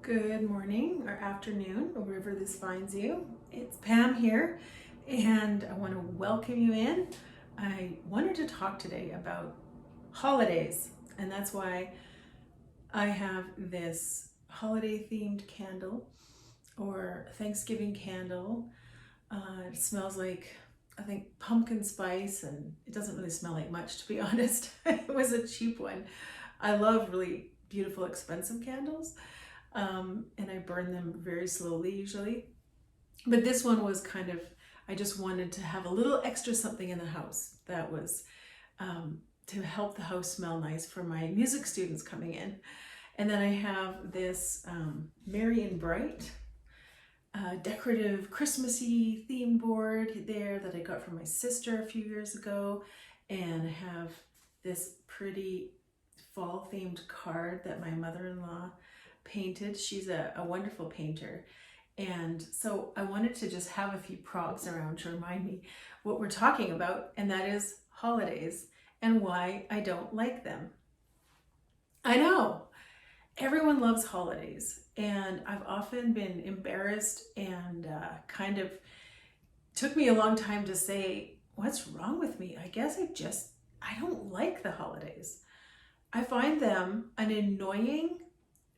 Good morning or afternoon, or wherever this finds you. It's Pam here, and I want to welcome you in. I wanted to talk today about holidays, and that's why I have this holiday themed candle or Thanksgiving candle. It smells like, I think, pumpkin spice, and it doesn't really smell like much, to be honest. It was a cheap one. I love really beautiful, expensive candles. And I burn them very slowly usually. But this one was kind of, I just wanted to have a little extra something in the house that was to help the house smell nice for my music students coming in. And then I have this Merry and Bright decorative Christmassy theme board there that I got from my sister a few years ago. And I have this pretty fall themed card that my mother-in-law painted. She's a wonderful painter. And so I wanted to just have a few props around to remind me what we're talking about, and that is holidays and why I don't like them. I know everyone loves holidays, and I've often been embarrassed and kind of took me a long time to say, what's wrong with me? I guess I don't like the holidays. I find them an annoying,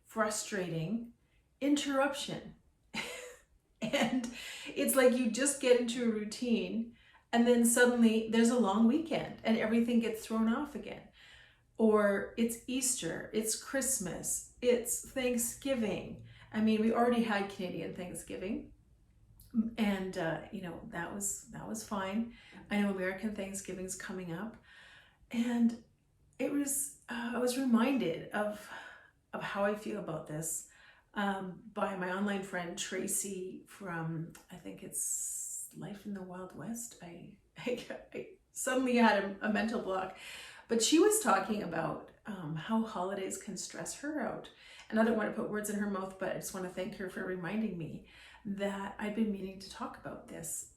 frustrating interruption. And it's like you just get into a routine and then suddenly there's a long weekend and everything gets thrown off again. Or it's Easter, it's Christmas, it's Thanksgiving. I mean, we already had Canadian Thanksgiving, and that was fine. I know American Thanksgiving's coming up, and I was reminded of how I feel about this by my online friend Tracy from, I think it's Life in the Wild West. I suddenly had a mental block, but she was talking about how holidays can stress her out. And I don't want to put words in her mouth, but I just want to thank her for reminding me that I've been meaning to talk about this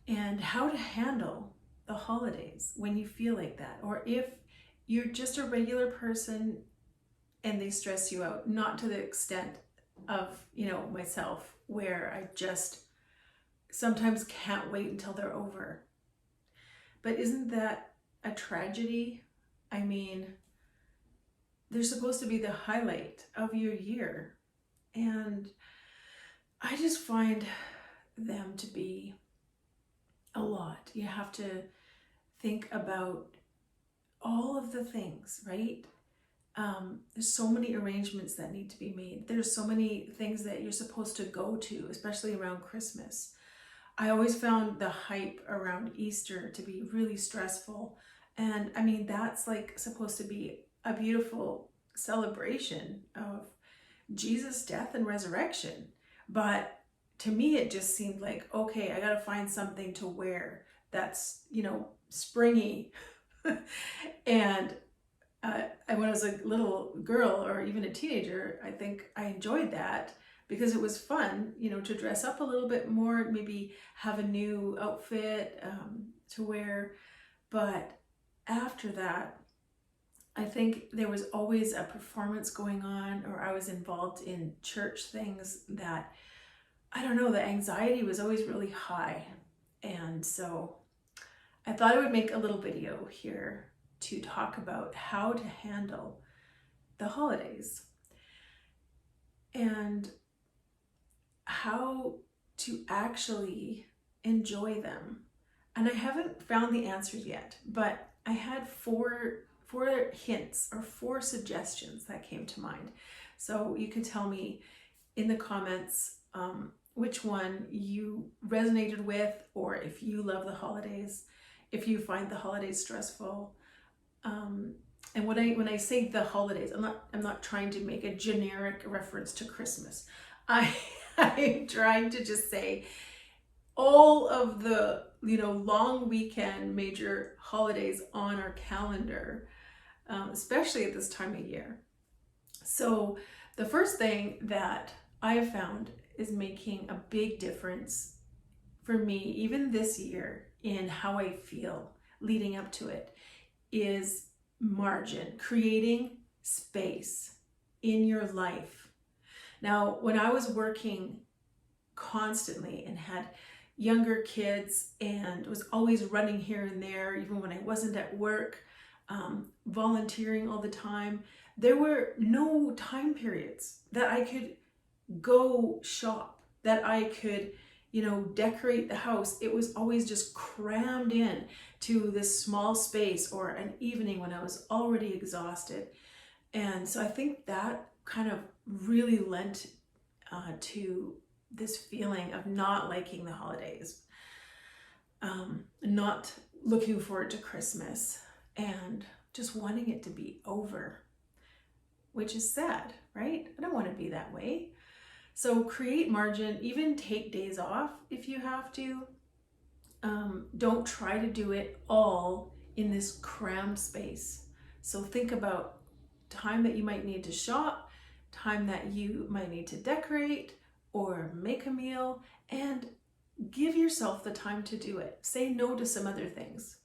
and how to handle the holidays when you feel like that, or if you're just a regular person and they stress you out, not to the extent of, myself, where I just sometimes can't wait until they're over. But isn't that a tragedy? I mean, they're supposed to be the highlight of your year. And I just find them to be a lot. You have to think about all of the things, right? There's so many arrangements that need to be made. There's so many things that you're supposed to go to, especially around Christmas. I always found the hype around Easter to be really stressful. And I mean, that's like supposed to be a beautiful celebration of Jesus' death and resurrection. But to me, it just seemed like, okay, I got to find something to wear that's, springy. And when I was a little girl or even a teenager, I think I enjoyed that because it was fun, to dress up a little bit more, maybe have a new outfit to wear. But after that, I think there was always a performance going on, or I was involved in church things that, I don't know, the anxiety was always really high. And so I thought I would make a little video here to talk about how to handle the holidays and how to actually enjoy them. And I haven't found the answers yet, but I had four hints or four suggestions that came to mind. So you can tell me in the comments which one you resonated with, or if you love the holidays, if you find the holidays stressful. And when I say the holidays, I'm not trying to make a generic reference to Christmas. I'm trying to just say all of the long weekend major holidays on our calendar, especially at this time of year. So the first thing that I have found is making a big difference for me, even this year, in how I feel leading up to it, is margin, creating space in your life Now, when I was working constantly and had younger kids and was always running here and there, even when I wasn't at work, volunteering all the time, there were no time periods that I could go shop, that I could, decorate the house. It was always just crammed in to this small space, or an evening when I was already exhausted. And so I think that kind of really lent to this feeling of not liking the holidays, not looking forward to Christmas, and just wanting it to be over, which is sad, right? I don't want to be that way. So create margin, even take days off if you have to. Don't try to do it all in this crammed space. So think about time that you might need to shop, time that you might need to decorate or make a meal, and give yourself the time to do it. Say no to some other things.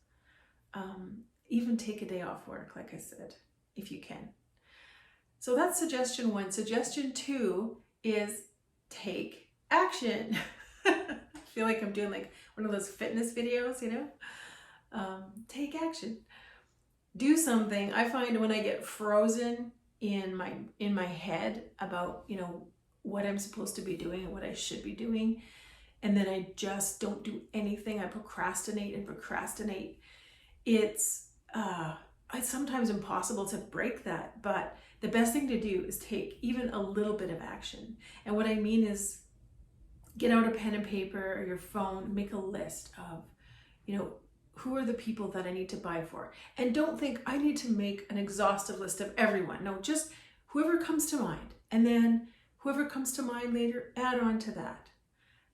Even take a day off work, like I said, if you can. So that's suggestion 1. Suggestion 2 is take action. I feel like I'm doing like one of those fitness videos, take action. Do something. I find when I get frozen in my head about, what I'm supposed to be doing and what I should be doing, and then I just don't do anything, I procrastinate, it's sometimes impossible to break that. But the best thing to do is take even a little bit of action. And what I mean is, get out a pen and paper or your phone, make a list of, who are the people that I need to buy for? And don't think I need to make an exhaustive list of everyone. No, just whoever comes to mind. And then whoever comes to mind later, add on to that.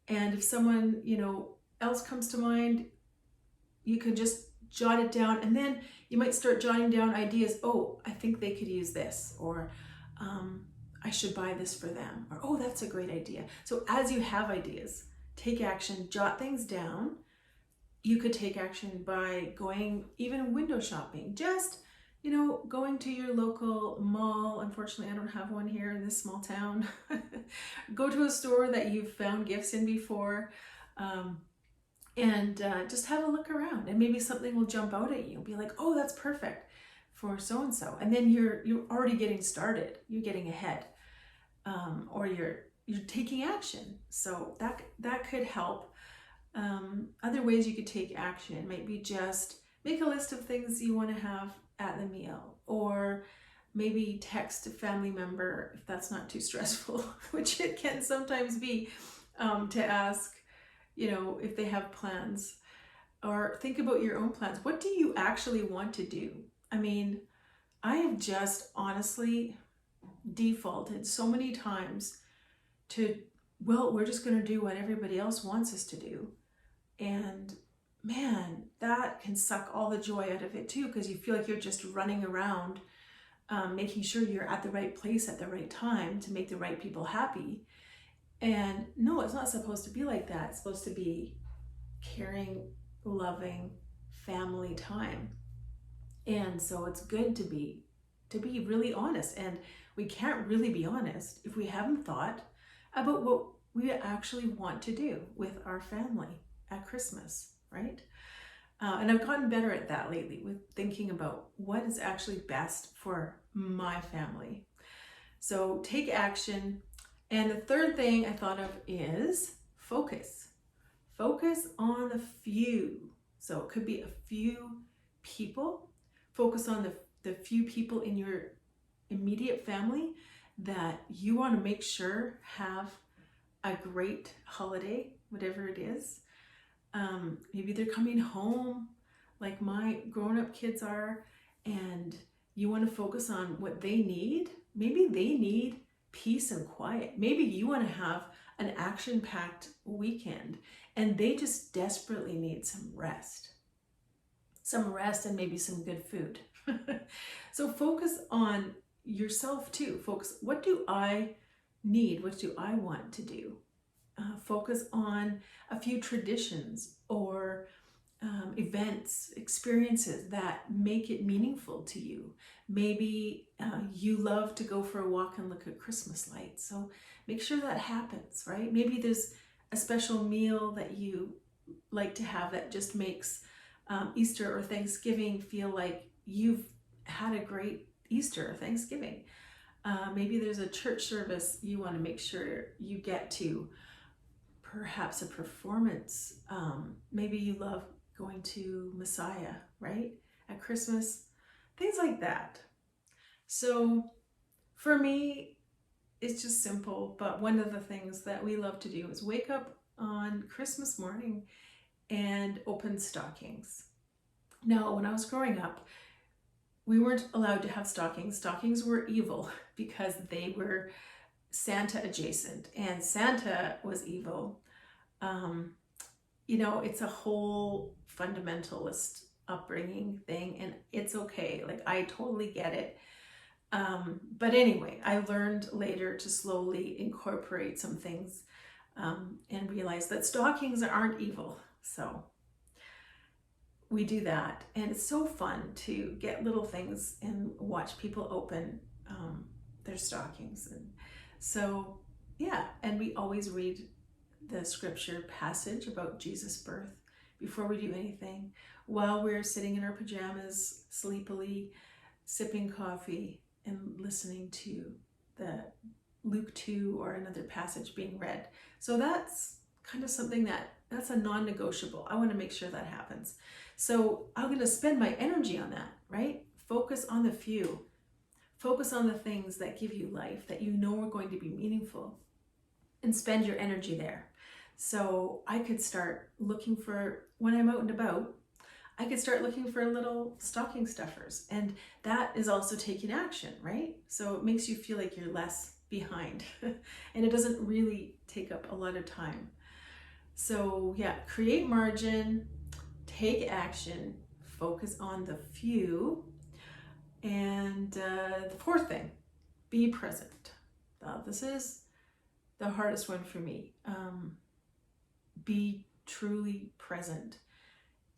And if someone, else comes to mind, you can just jot it down. And then you might start jotting down ideas. Oh, I think they could use this. Or I should buy this for them. Or, oh, that's a great idea. So as you have ideas, take action, jot things down. You could take action by going even window shopping. Just, going to your local mall. Unfortunately, I don't have one here in this small town. Go to a store that you've found gifts in before, and just have a look around. And maybe something will jump out at you. Be like, oh, that's perfect for so-and-so. And then you're already getting started. You're getting ahead, or you're taking action. So that could help. Other ways you could take action might be just make a list of things you want to have at the meal, or maybe text a family member if that's not too stressful, which it can sometimes be, to ask, if they have plans, or think about your own plans. What do you actually want to do? I mean, I have just honestly defaulted so many times to, well, we're just going to do what everybody else wants us to do. And man, that can suck all the joy out of it too, because you feel like you're just running around, making sure you're at the right place at the right time to make the right people happy. And no, it's not supposed to be like that. It's supposed to be caring, loving family time. And so it's good to be really honest. And we can't really be honest if we haven't thought about what we actually want to do with our family at Christmas, right? And I've gotten better at that lately, with thinking about what is actually best for my family. So take action. And the third thing I thought of is focus. Focus on the few. So it could be a few people. Focus on the few people in your immediate family that you want to make sure have a great holiday, whatever it is. Maybe they're coming home like my grown-up kids are, and you want to focus on what they need. Maybe they need peace and quiet. Maybe you want to have an action-packed weekend and they just desperately need some rest and maybe some good food. So focus on yourself too. Focus, what do I need? What do I want to do? Focus on a few traditions, or events, experiences that make it meaningful to you. Maybe you love to go for a walk and look at Christmas lights. So make sure that happens, right? Maybe there's a special meal that you like to have that just makes Easter or Thanksgiving feel like you've had a great Easter or Thanksgiving. Maybe there's a church service you want to make sure you get to, perhaps a performance. Maybe you love going to Messiah, right? At Christmas, things like that. So for me, it's just simple, but one of the things that we love to do is wake up on Christmas morning and open stockings. Now, when I was growing up, we weren't allowed to have stockings. Stockings were evil because they were Santa adjacent, and Santa was evil. It's a whole fundamentalist upbringing thing, and it's okay. Like, I totally get it. But anyway, I learned later to slowly incorporate some things and realize that stockings aren't evil. So we do that, and it's so fun to get little things and watch people open their stockings. And so, yeah, and we always read the scripture passage about Jesus' birth before we do anything, while we're sitting in our pajamas, sleepily sipping coffee and listening to the Luke 2 or another passage being read. So that's kind of something that's a non-negotiable. I want to make sure that happens. So I'm going to spend my energy on that, right? Focus on the few. Focus on the things that give you life, that you know are going to be meaningful, and spend your energy there. So I could start looking for, when I'm out and about, I could start looking for little stocking stuffers. And that is also taking action, right? So it makes you feel like you're less behind and it doesn't really take up a lot of time. So yeah, create margin, take action, focus on the few. And the fourth thing, be present. This is the hardest one for me. Be truly present.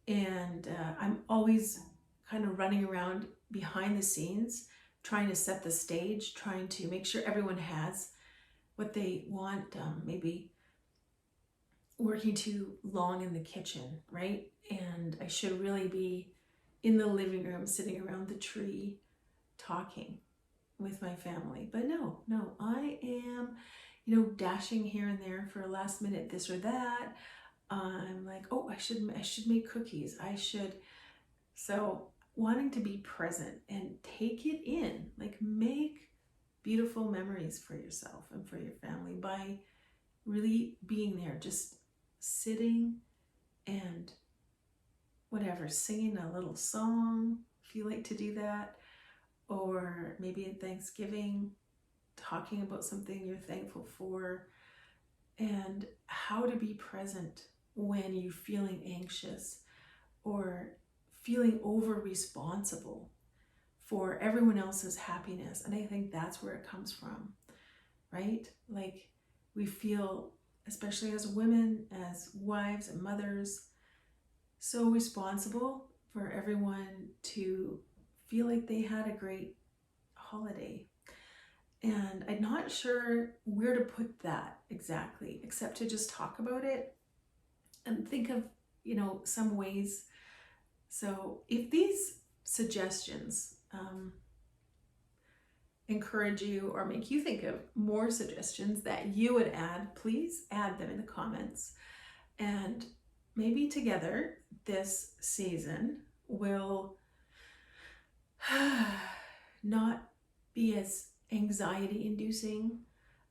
And I'm always kind of running around behind the scenes, trying to set the stage, trying to make sure everyone has what they want, maybe working too long in the kitchen, right? And I should really be in the living room, sitting around the tree, talking with my family. But no, I am, dashing here and there for a last minute this or that. I'm like, oh, I should make cookies. So wanting to be present and take it in, like make beautiful memories for yourself and for your family by really being there, just sitting and whatever, singing a little song if you like to do that, or maybe at Thanksgiving, talking about something you're thankful for, and how to be present when you're feeling anxious or feeling over responsible for everyone else's happiness. And I think that's where it comes from, right? Like, we feel, especially as women, as wives and mothers, so responsible for everyone to feel like they had a great holiday. And I'm not sure where to put that exactly, except to just talk about it and think of, some ways. So if these suggestions encourage you or make you think of more suggestions that you would add, please add them in the comments. And maybe together this season will not be as anxiety inducing,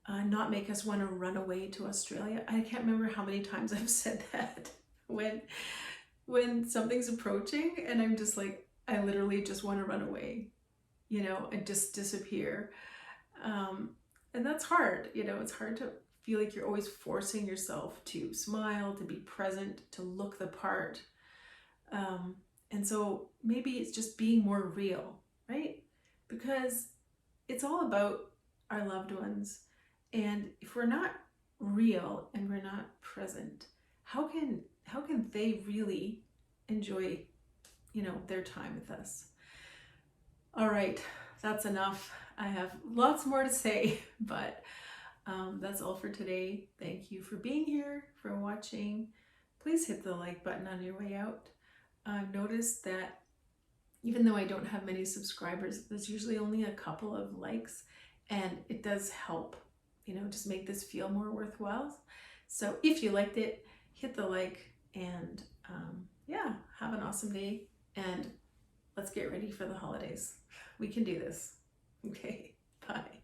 not make us want to run away to Australia. I can't remember how many times I've said that when something's approaching and I'm just like, I literally just want to run away, and just disappear. And that's hard, it's hard to feel like you're always forcing yourself to smile, to be present, to look the part. And so maybe it's just being more real, right? Because it's all about our loved ones. And if we're not real and we're not present, how can they really enjoy, their time with us. All right, that's enough. I have lots more to say, but that's all for today. Thank you for being here, for watching. Please hit the like button on your way out. I've noticed that even though I don't have many subscribers, there's usually only a couple of likes, and it does help, just make this feel more worthwhile. So if you liked it, hit the like, and yeah, have an awesome day, and let's get ready for the holidays. We can do this. Okay, bye.